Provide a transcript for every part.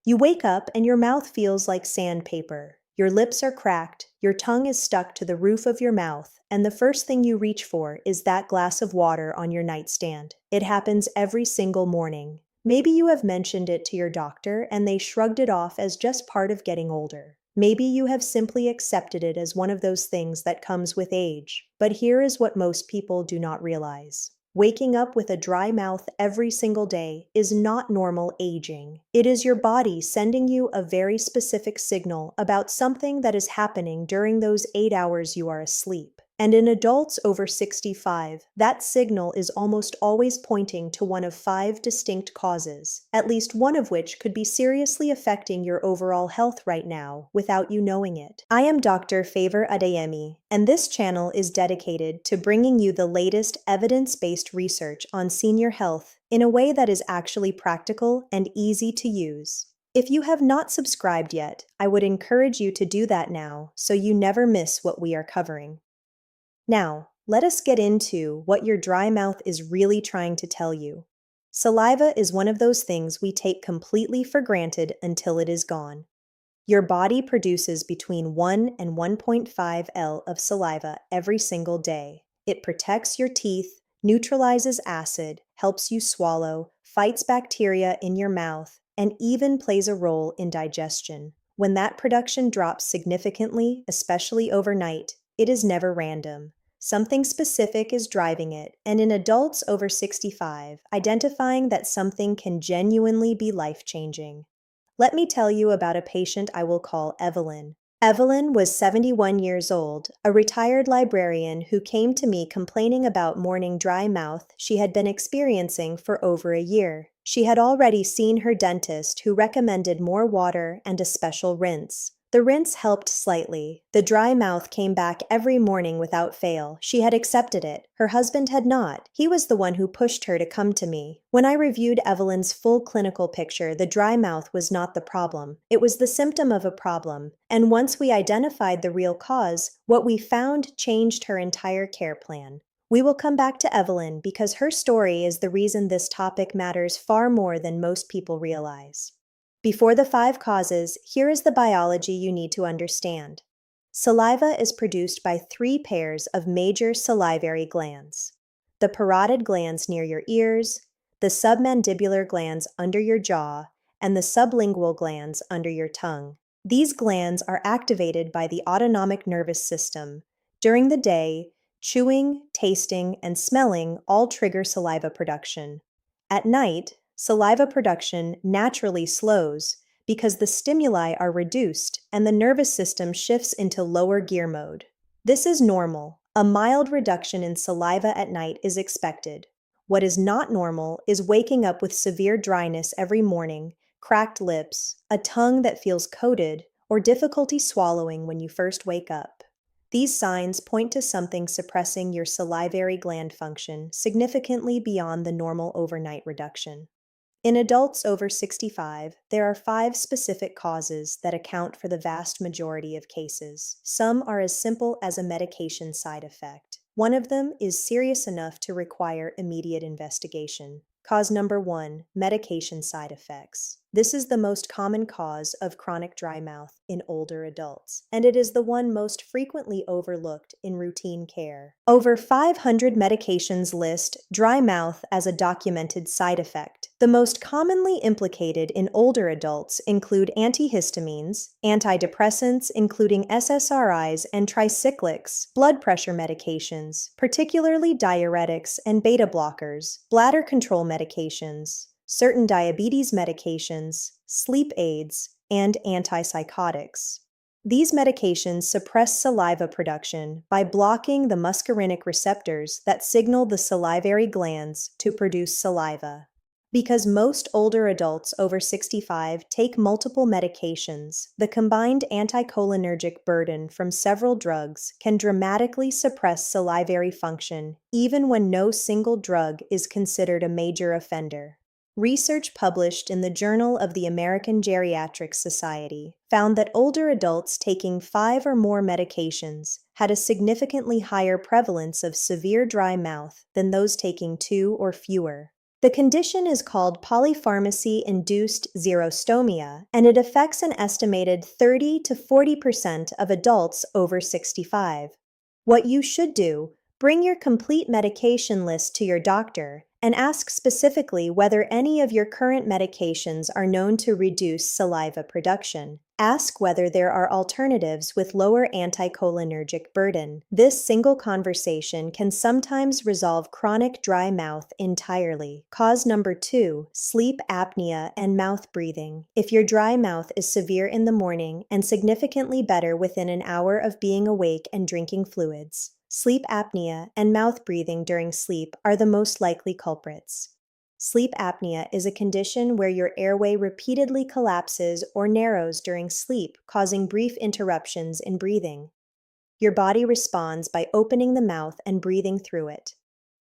You wake up and your mouth feels like sandpaper. Your lips are cracked, your tongue is stuck to the roof of your mouth, and the first thing you reach for is that glass of water on your nightstand. It happens every single morning. Maybe you have mentioned it to your doctor and they shrugged it off as just part of getting older. Maybe you have simply accepted it as one of those things that comes with age. But here is what most people do not realize. Waking up with a dry mouth every single day is not normal aging. It is your body sending you a very specific signal about something that is happening during those 8 hours you are asleep. And in adults over 65, that signal is almost always pointing to one of 5 distinct causes, at least one of which could be seriously affecting your overall health right now without you knowing it. I am Dr. Favor Adeyemi, and this channel is dedicated to bringing you the latest evidence-based research on senior health in a way that is actually practical and easy to use. If you have not subscribed yet, I would encourage you to do that now so you never miss what we are covering. Now, let us get into what your dry mouth is really trying to tell you. Saliva is one of those things we take completely for granted until it is gone. Your body produces between 1 and 1.5 L of saliva every single day. It protects your teeth, neutralizes acid, helps you swallow, fights bacteria in your mouth, and even plays a role in digestion. When that production drops significantly, especially overnight, it is never random. Something specific is driving it, and in adults over 65, identifying that something can genuinely be life-changing. Let me tell you about a patient I will call Evelyn. Evelyn was 71 years old, a retired librarian who came to me complaining about morning dry mouth she had been experiencing for over a year. She had already seen her dentist, who recommended more water and a special rinse. The rinse helped slightly. The dry mouth came back every morning without fail. She had accepted it. Her husband had not. He was the one who pushed her to come to me. When I reviewed Evelyn's full clinical picture, the dry mouth was not the problem. It was the symptom of a problem. And once we identified the real cause, what we found changed her entire care plan. We will come back to Evelyn because her story is the reason this topic matters far more than most people realize. Before the 5 causes, here is the biology you need to understand. Saliva is produced by 3 pairs of major salivary glands: the parotid glands near your ears, the submandibular glands under your jaw, and the sublingual glands under your tongue. These glands are activated by the autonomic nervous system. During the day, chewing, tasting, and smelling all trigger saliva production. At night, saliva production naturally slows because the stimuli are reduced and the nervous system shifts into lower gear mode. This is normal. A mild reduction in saliva at night is expected. What is not normal is waking up with severe dryness every morning, cracked lips, a tongue that feels coated, or difficulty swallowing when you first wake up. These signs point to something suppressing your salivary gland function significantly beyond the normal overnight reduction. In adults over 65, there are 5 specific causes that account for the vast majority of cases. Some are as simple as a medication side effect. One of them is serious enough to require immediate investigation. Cause number 1, medication side effects. This is the most common cause of chronic dry mouth in older adults, and it is the one most frequently overlooked in routine care. Over 500 medications list dry mouth as a documented side effect. The most commonly implicated in older adults include antihistamines, antidepressants including SSRIs and tricyclics, blood pressure medications, particularly diuretics and beta blockers, bladder control medications, certain diabetes medications, sleep aids, and antipsychotics. These medications suppress saliva production by blocking the muscarinic receptors that signal the salivary glands to produce saliva. Because most older adults over 65 take multiple medications, the combined anticholinergic burden from several drugs can dramatically suppress salivary function, even when no single drug is considered a major offender. Research published in the Journal of the American Geriatric Society found that older adults taking 5 or more medications had a significantly higher prevalence of severe dry mouth than those taking 2 or fewer. The condition is called polypharmacy-induced xerostomia, and it affects an estimated 30 to 40% of adults over 65. What you should do: bring your complete medication list to your doctor and ask specifically whether any of your current medications are known to reduce saliva production. Ask whether there are alternatives with lower anticholinergic burden. This single conversation can sometimes resolve chronic dry mouth entirely. Cause number 2: sleep apnea and mouth breathing. If your dry mouth is severe in the morning and significantly better within an hour of being awake and drinking fluids, sleep apnea and mouth breathing during sleep are the most likely culprits. Sleep apnea is a condition where your airway repeatedly collapses or narrows during sleep, causing brief interruptions in breathing. Your body responds by opening the mouth and breathing through it.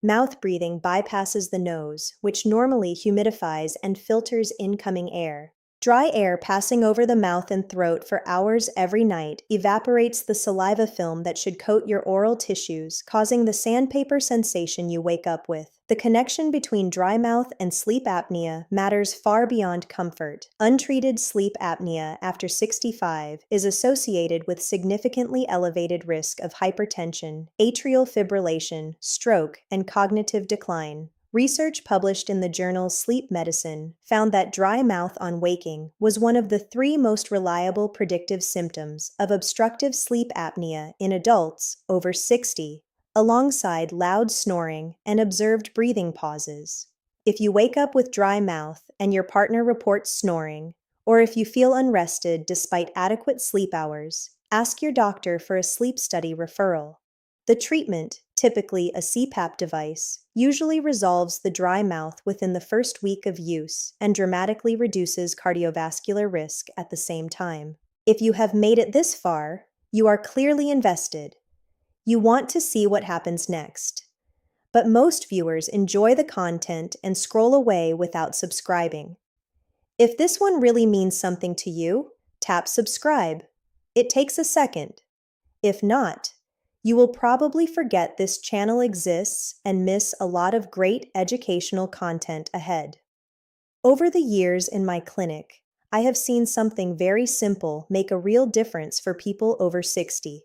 Mouth breathing bypasses the nose, which normally humidifies and filters incoming air. Dry air passing over the mouth and throat for hours every night evaporates the saliva film that should coat your oral tissues, causing the sandpaper sensation you wake up with. The connection between dry mouth and sleep apnea matters far beyond comfort. Untreated sleep apnea after 65 is associated with significantly elevated risk of hypertension, atrial fibrillation, stroke, and cognitive decline. Research published in the journal Sleep Medicine found that dry mouth on waking was one of the 3 most reliable predictive symptoms of obstructive sleep apnea in adults over 60, alongside loud snoring and observed breathing pauses. If you wake up with dry mouth and your partner reports snoring, or if you feel unrested despite adequate sleep hours, ask your doctor for a sleep study referral. The treatment, typically a CPAP device, usually resolves the dry mouth within the first week of use and dramatically reduces cardiovascular risk at the same time. If you have made it this far, you are clearly invested. You want to see what happens next. But most viewers enjoy the content and scroll away without subscribing. If this one really means something to you, tap subscribe. It takes a second. If not, you will probably forget this channel exists and miss a lot of great educational content ahead. Over the years in my clinic, I have seen something very simple make a real difference for people over 60.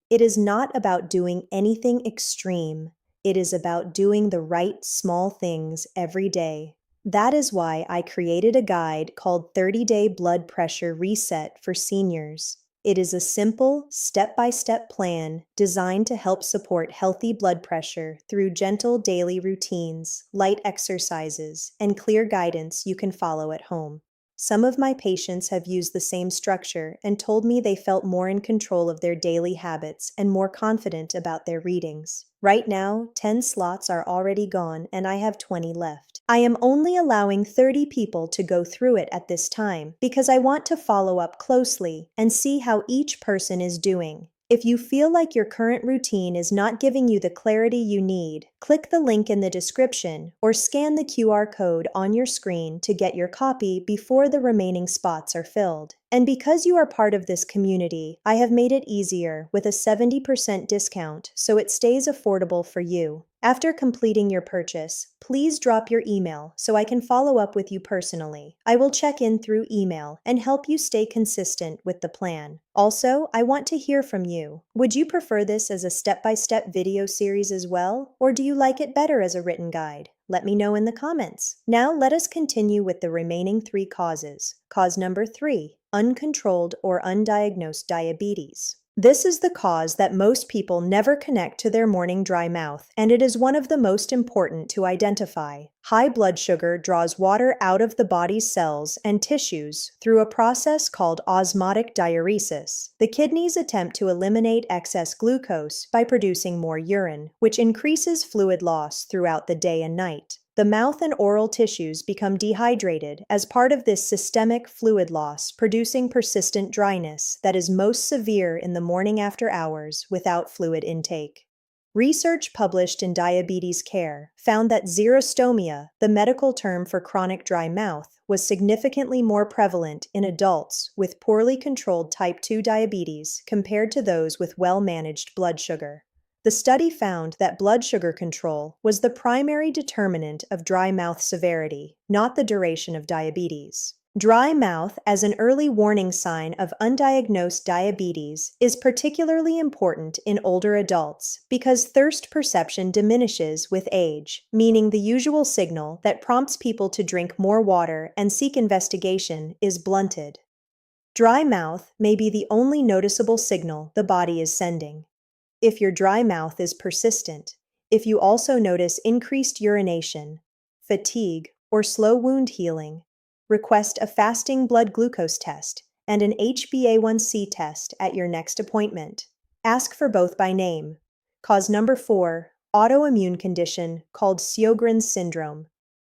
It is not about doing anything extreme. It is about doing the right small things every day. That is why I created a guide called 30-Day Blood Pressure Reset for Seniors. It is a simple, step-by-step plan designed to help support healthy blood pressure through gentle daily routines, light exercises, and clear guidance you can follow at home. Some of my patients have used the same structure and told me they felt more in control of their daily habits and more confident about their readings. Right now, 10 slots are already gone and I have 20 left. I am only allowing 30 people to go through it at this time because I want to follow up closely and see how each person is doing. If you feel like your current routine is not giving you the clarity you need, click the link in the description or scan the QR code on your screen to get your copy before the remaining spots are filled. And because you are part of this community, I have made it easier with a 70% discount so it stays affordable for you. After completing your purchase, please drop your email so I can follow up with you personally. I will check in through email and help you stay consistent with the plan. Also, I want to hear from you. Would you prefer this as a step-by-step video series as well, or do you like it better as a written guide? Let me know in the comments. Now let us continue with the remaining 3 causes. Cause number 3, uncontrolled or undiagnosed diabetes. This is the cause that most people never connect to their morning dry mouth, and it is one of the most important to identify. High blood sugar draws water out of the body's cells and tissues through a process called osmotic diuresis. The kidneys attempt to eliminate excess glucose by producing more urine, which increases fluid loss throughout the day and night. The mouth and oral tissues become dehydrated as part of this systemic fluid loss, producing persistent dryness that is most severe in the morning after hours without fluid intake. Research published in Diabetes Care found that xerostomia, the medical term for chronic dry mouth, was significantly more prevalent in adults with poorly controlled type 2 diabetes compared to those with well-managed blood sugar. The study found that blood sugar control was the primary determinant of dry mouth severity, not the duration of diabetes. Dry mouth as an early warning sign of undiagnosed diabetes is particularly important in older adults because thirst perception diminishes with age, meaning the usual signal that prompts people to drink more water and seek investigation is blunted. Dry mouth may be the only noticeable signal the body is sending. If your dry mouth is persistent, if you also notice increased urination, fatigue, or slow wound healing, request a fasting blood glucose test and an HbA1c test at your next appointment. Ask for both by name. Cause number 4, autoimmune condition called Sjogren's syndrome.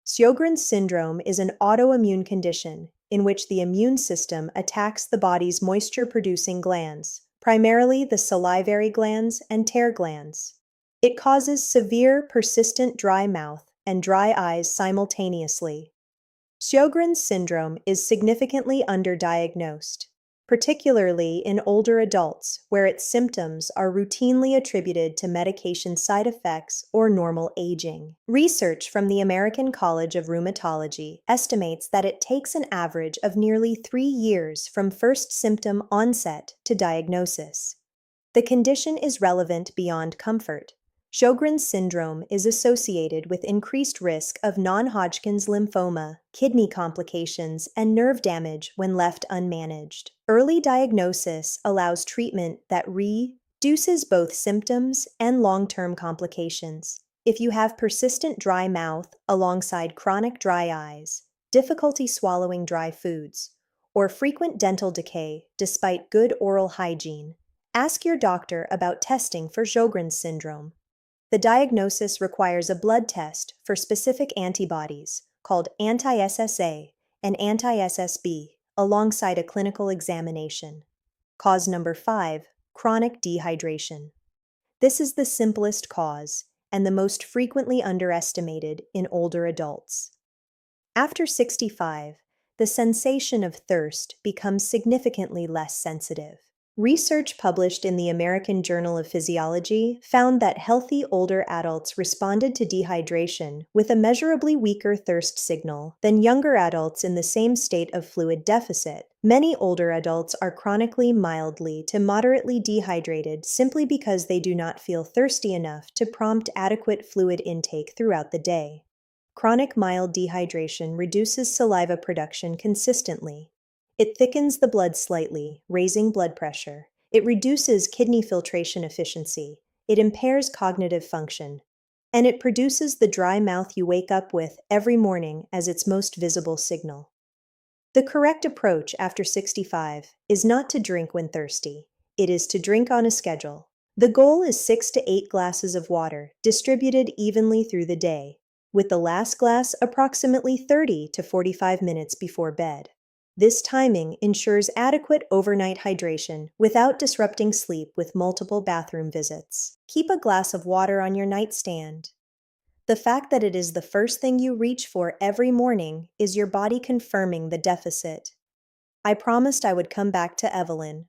Sjogren's syndrome is an autoimmune condition in which the immune system attacks the body's moisture-producing glands, primarily the salivary glands and tear glands. It causes severe, persistent dry mouth and dry eyes simultaneously. Sjogren's syndrome is significantly underdiagnosed, particularly in older adults where its symptoms are routinely attributed to medication side effects or normal aging. Research from the American College of Rheumatology estimates that it takes an average of nearly 3 years from first symptom onset to diagnosis. The condition is relevant beyond comfort. Sjogren's syndrome is associated with increased risk of non-Hodgkin's lymphoma, kidney complications, and nerve damage when left unmanaged. Early diagnosis allows treatment that reduces both symptoms and long-term complications. If you have persistent dry mouth alongside chronic dry eyes, difficulty swallowing dry foods, or frequent dental decay despite good oral hygiene, ask your doctor about testing for Sjogren's syndrome. The diagnosis requires a blood test for specific antibodies, called anti-SSA and anti-SSB, alongside a clinical examination. Cause number 5, chronic dehydration. This is the simplest cause and the most frequently underestimated in older adults. After 65, the sensation of thirst becomes significantly less sensitive. Research published in the American Journal of Physiology found that healthy older adults responded to dehydration with a measurably weaker thirst signal than younger adults in the same state of fluid deficit. Many older adults are chronically mildly to moderately dehydrated simply because they do not feel thirsty enough to prompt adequate fluid intake throughout the day. Chronic mild dehydration reduces saliva production consistently. It thickens the blood slightly, raising blood pressure. It reduces kidney filtration efficiency. It impairs cognitive function. And it produces the dry mouth you wake up with every morning as its most visible signal. The correct approach after 65 is not to drink when thirsty. It is to drink on a schedule. The goal is 6 to 8 glasses of water, distributed evenly through the day, with the last glass approximately 30 to 45 minutes before bed. This timing ensures adequate overnight hydration without disrupting sleep with multiple bathroom visits. Keep a glass of water on your nightstand. The fact that it is the first thing you reach for every morning is your body confirming the deficit. I promised I would come back to Evelyn.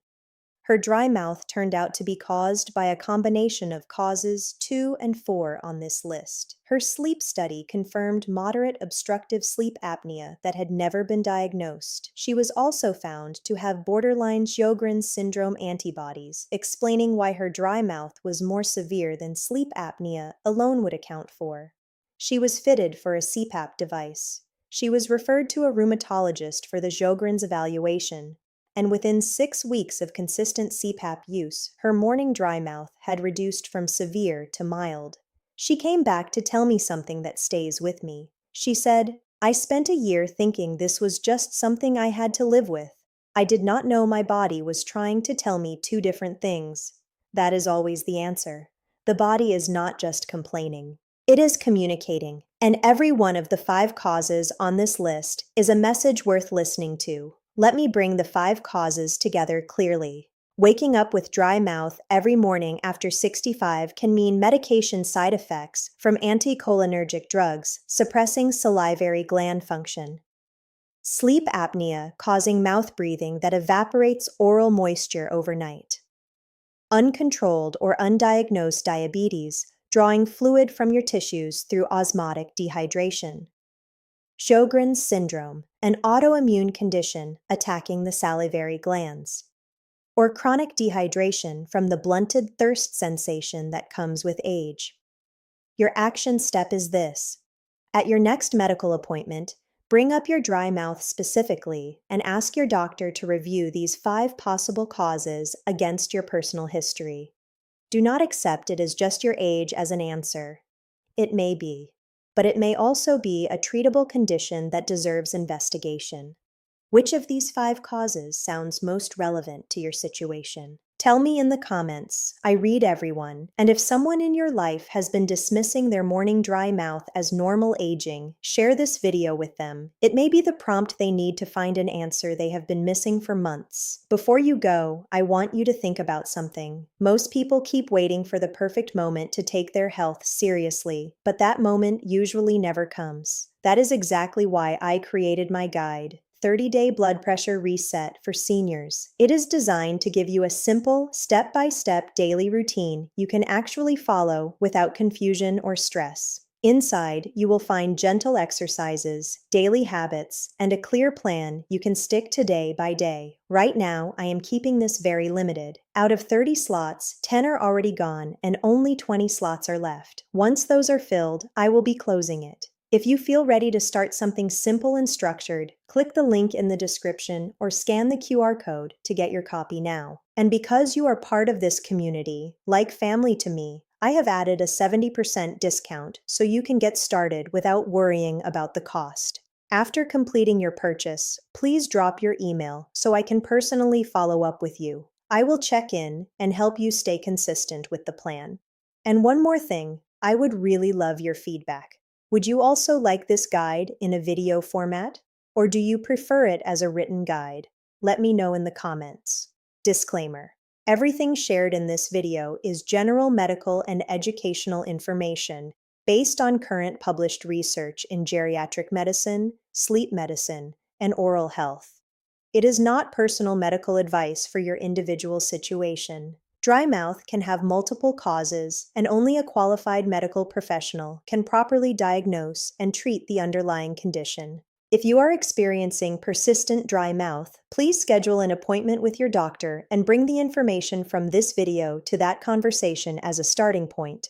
Her dry mouth turned out to be caused by a combination of causes 2 and 4 on this list. Her sleep study confirmed moderate obstructive sleep apnea that had never been diagnosed. She was also found to have borderline Sjogren's syndrome antibodies, explaining why her dry mouth was more severe than sleep apnea alone would account for. She was fitted for a CPAP device. She was referred to a rheumatologist for the Sjogren's evaluation, and within 6 weeks of consistent CPAP use, her morning dry mouth had reduced from severe to mild. She came back to tell me something that stays with me. She said, "I spent a year thinking this was just something I had to live with. I did not know my body was trying to tell me 2 different things." That is always the answer. The body is not just complaining. It is communicating, and every one of the 5 causes on this list is a message worth listening to. Let me bring the 5 causes together clearly. Waking up with dry mouth every morning after 65 can mean medication side effects from anticholinergic drugs suppressing salivary gland function. Sleep apnea causing mouth breathing that evaporates oral moisture overnight. uncontrolled or undiagnosed diabetes, drawing fluid from your tissues through osmotic dehydration. Sjogren's syndrome, an autoimmune condition attacking the salivary glands. Or chronic dehydration from the blunted thirst sensation that comes with age. Your action step is this. At your next medical appointment, bring up your dry mouth specifically and ask your doctor to review these 5 possible causes against your personal history. Do not accept it as just your age as an answer. It may be, but it may also be a treatable condition that deserves investigation. Which of these 5 causes sounds most relevant to your situation? Tell me in the comments. I read everyone, and if someone in your life has been dismissing their morning dry mouth as normal aging, share this video with them. It may be the prompt they need to find an answer they have been missing for months. Before you go, I want you to think about something. Most people keep waiting for the perfect moment to take their health seriously, but that moment usually never comes. That is exactly why I created my guide, 30-Day Blood Pressure Reset for Seniors. It is designed to give you a simple, step-by-step daily routine you can actually follow without confusion or stress. Inside, you will find gentle exercises, daily habits, and a clear plan you can stick to day by day. Right now, I am keeping this very limited. Out of 30 slots, 10 are already gone and only 20 slots are left. Once those are filled, I will be closing it. If you feel ready to start something simple and structured, click the link in the description or scan the QR code to get your copy now. And because you are part of this community, like family to me, I have added a 70% discount so you can get started without worrying about the cost. After completing your purchase, please drop your email so I can personally follow up with you. I will check in and help you stay consistent with the plan. And one more thing, I would really love your feedback. Would you also like this guide in a video format, or do you prefer it as a written guide? Let me know in the comments. Disclaimer: everything shared in this video is general medical and educational information based on current published research in geriatric medicine, sleep medicine, and oral health. It is not personal medical advice for your individual situation. Dry mouth can have multiple causes, and only a qualified medical professional can properly diagnose and treat the underlying condition. If you are experiencing persistent dry mouth, please schedule an appointment with your doctor and bring the information from this video to that conversation as a starting point.